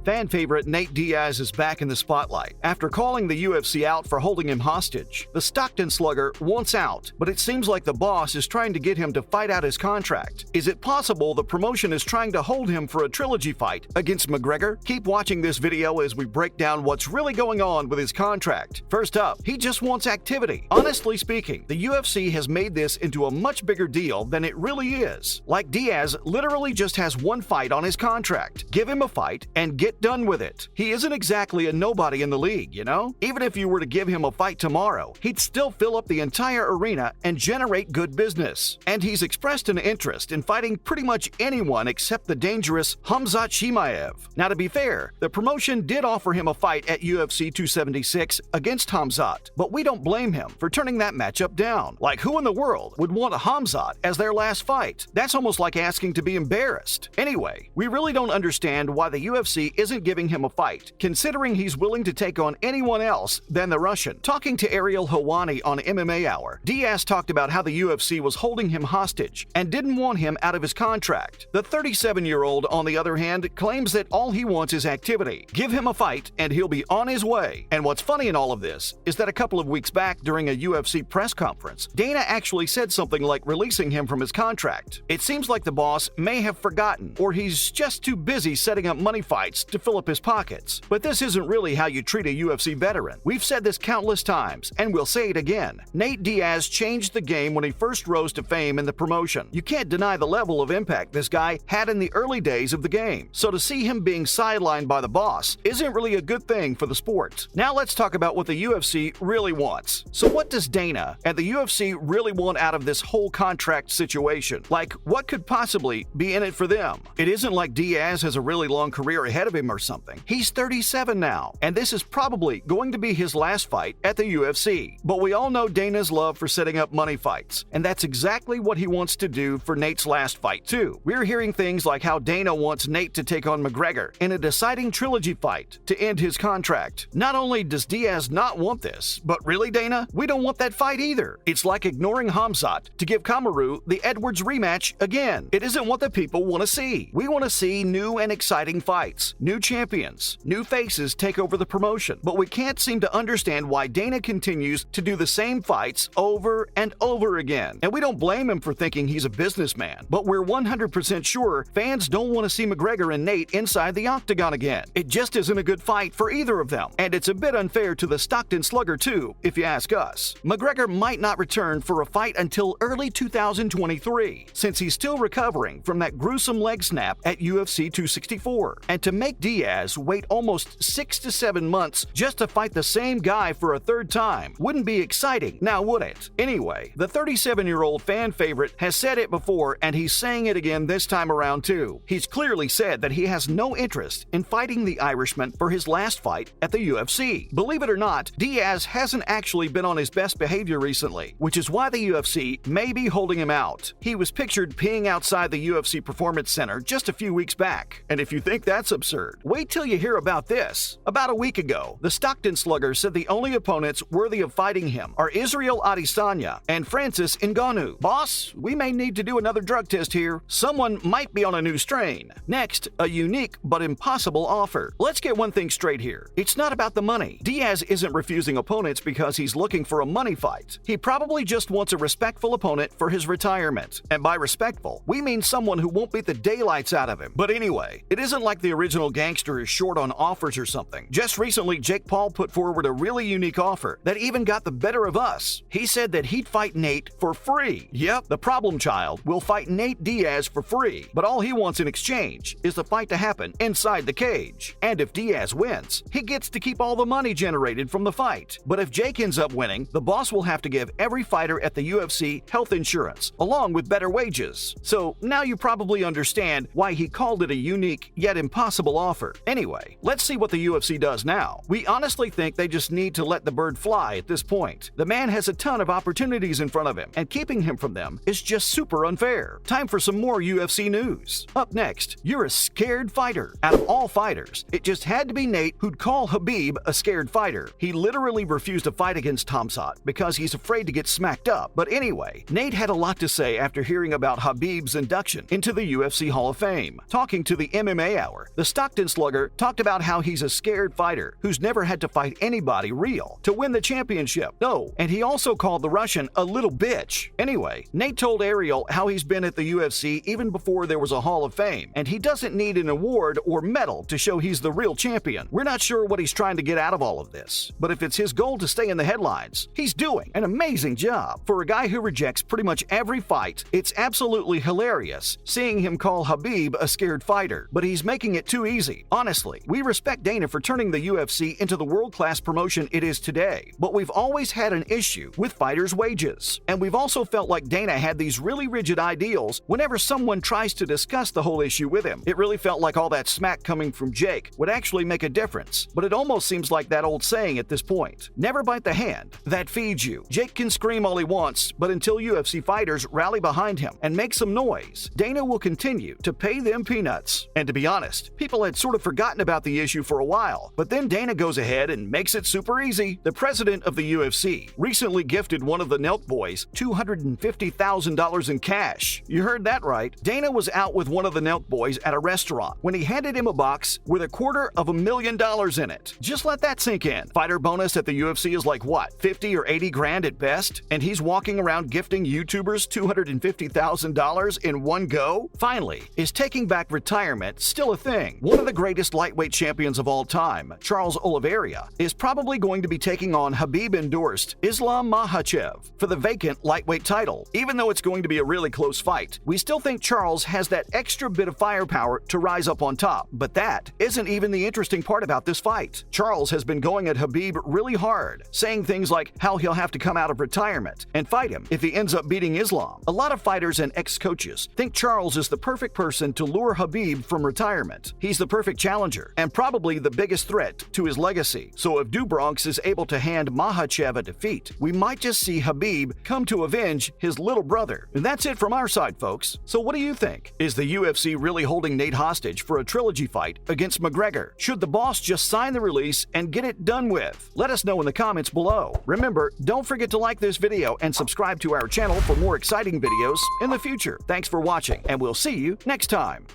Fan favorite Nate Diaz is back in the spotlight after calling the UFC out for holding him hostage. The Stockton slugger wants out, but it seems like the boss is trying to get him to fight out his contract. Is it possible the promotion is trying to hold him for a trilogy fight against McGregor? Keep watching this video as we break down what's really going on with his contract. First up, he just wants activity. Honestly speaking, the UFC has made this into a much bigger deal than it really is. Like Diaz literally just has one fight on his contract. Give him a fight and get done with it. He isn't exactly a nobody in the league, you know? Even if you were to give him a fight tomorrow, he'd still fill up the entire arena and generate good business. And he's expressed an interest in fighting pretty much anyone except the dangerous Khamzat Chimaev. Now, to be fair, the promotion did offer him a fight at UFC 276 against Khamzat, but we don't blame him for turning that matchup down. Like, who in the world would want a Khamzat as their last fight? That's almost like asking to be embarrassed. Anyway, we really don't understand why the UFC isn't giving him a fight, considering he's willing to take on anyone else than the Russian. Talking to Ariel Helwani on MMA Hour, Diaz talked about how the UFC was holding him hostage and didn't want him out of his contract. The 37-year-old, on the other hand, claims that all he wants is activity. Give him a fight and he'll be on his way. And what's funny in all of this is that a couple of weeks back during a UFC press conference, Dana actually said something like releasing him from his contract. It seems like the boss may have forgotten, or he's just too busy setting up money fights to fill up his pockets. But this isn't really how you treat a UFC veteran. We've said this countless times, and we'll say it again. Nate Diaz changed the game when he first rose to fame in the promotion. You can't deny the level of impact this guy had in the early days of the game. So to see him being sidelined by the boss isn't really a good thing for the sport. Now let's talk about what the UFC really wants. So what does Dana and the UFC really want out of this whole contract situation? Like, what could possibly be in it for them? It isn't like Diaz has a really long career ahead of him or something. He's 37 now, and this is probably going to be his last fight at the UFC. But we all know Dana's love for setting up money fights, and that's exactly what he wants to do for Nate's last fight too. We're hearing things like how Dana wants Nate to take on McGregor in a deciding trilogy fight to end his contract. Not only does Diaz not want this, but really, Dana, we don't want that fight either. It's like ignoring Khamzat to give Kamaru the Edwards rematch again. It isn't what the people want to see. We want to see new and exciting fights, new champions, new faces take over the promotion. But we can't seem to understand why Dana continues to do the same fights over and over again. And we don't blame him for thinking he's a businessman, but we're 100% sure fans don't want to see McGregor and Nate inside the octagon again. It just isn't a good fight for either of them, and it's a bit unfair to the Stockton slugger too, if you ask us. McGregor might not return for a fight until early 2023, since he's still recovering from that gruesome leg snap at UFC 264. And to make Diaz wait almost 6 to 7 months just to fight the same guy for a third time wouldn't be exciting, now would it? Anyway, the 37-year-old fan favorite has said it before, and he's saying it again this time around too. He's clearly said that he has no interest in fighting the Irishman for his last fight at the UFC. Believe it or not, Diaz hasn't actually been on his best behavior recently, which is why the UFC may be holding him out. He was pictured peeing outside the UFC Performance Center just a few weeks back. And if you think that's absurd, wait till you hear about this. About a week ago, the Stockton slugger said the only opponents worthy of fighting him are Israel Adesanya and Francis Ngannou. Boss, we may need to do another drug test here. Someone might be on a new strain. Next, a unique but impossible offer. Let's get one thing straight here. It's not about the money. Diaz isn't refusing opponents because he's looking for a money fight. He probably just wants a respectful opponent for his retirement. And by respectful, we mean someone who won't beat the daylights out of him. But anyway, it isn't like the original gangster is short on offers or something. Just recently, Jake Paul put forward a really unique offer that even got the better of us. He said that he'd fight Nate for free. Yep, the problem child will fight Nate Diaz for free, but all he wants in exchange is the fight to happen inside the cage. And if Diaz wins, he gets to keep all the money generated from the fight. But if Jake ends up winning, the boss will have to give every fighter at the UFC health insurance, along with better wages. So now you probably understand why he called it a unique yet impossible offer. Anyway, let's see what the UFC does now. We honestly think they just need to let the bird fly at this point. The man has a ton of opportunities in front of him, and keeping him from them is just super unfair. Time for some more UFC news. Up next, you're a scared fighter. Out of all fighters, it just had to be Nate who'd call Khabib a scared fighter. He literally refused to fight against Khamzat because he's afraid to get smacked up. But anyway, Nate had a lot to say after hearing about Khabib's induction into the UFC Hall of Fame. Talking to the MMA Hour, the Stockton Stockton slugger talked about how he's a scared fighter who's never had to fight anybody real to win the championship. No, and he also called the Russian a little bitch. Anyway, Nate told Ariel how he's been at the UFC even before there was a Hall of Fame, and he doesn't need an award or medal to show he's the real champion. We're not sure what he's trying to get out of all of this, but if it's his goal to stay in the headlines, he's doing an amazing job. For a guy who rejects pretty much every fight, it's absolutely hilarious seeing him call Khabib a scared fighter, but he's making it too easy. Honestly, we respect Dana for turning the UFC into the world-class promotion it is today, but we've always had an issue with fighters' wages. And we've also felt like Dana had these really rigid ideals whenever someone tries to discuss the whole issue with him. It really felt like all that smack coming from Jake would actually make a difference, but it almost seems like that old saying at this point. Never bite the hand that feeds you. Jake can scream all he wants, but until UFC fighters rally behind him and make some noise, Dana will continue to pay them peanuts. And to be honest, people had sort of forgotten about the issue for a while, but then Dana goes ahead and makes it super easy. The president of the UFC recently gifted one of the Nelk boys $250,000 in cash. You heard that right. Dana was out with one of the Nelk boys at a restaurant when he handed him a box with $250,000 in it. Just let that sink in. Fighter bonus at the UFC is like what, 50 or 80 grand at best? And he's walking around gifting YouTubers $250,000 in one go? Finally, is taking back retirement still a thing? One of the greatest lightweight champions of all time, Charles Oliveira, is probably going to be taking on Khabib-endorsed Islam Makhachev for the vacant lightweight title. Even though it's going to be a really close fight, we still think Charles has that extra bit of firepower to rise up on top. But that isn't even the interesting part about this fight. Charles has been going at Khabib really hard, saying things like how he'll have to come out of retirement and fight him if he ends up beating Islam. A lot of fighters and ex-coaches think Charles is the perfect person to lure Khabib from retirement. He's the perfect challenger and probably the biggest threat to his legacy. So if Dubronx is able to hand Makhachev a defeat, we might just see Khabib come to avenge his little brother. And that's it from our side, folks. So what do you think? Is the UFC really holding Nate hostage for a trilogy fight against McGregor? Should the boss just sign the release and get it done with? Let us know in the comments below. Remember, don't forget to like this video and subscribe to our channel for more exciting videos in the future. Thanks for watching, and we'll see you next time.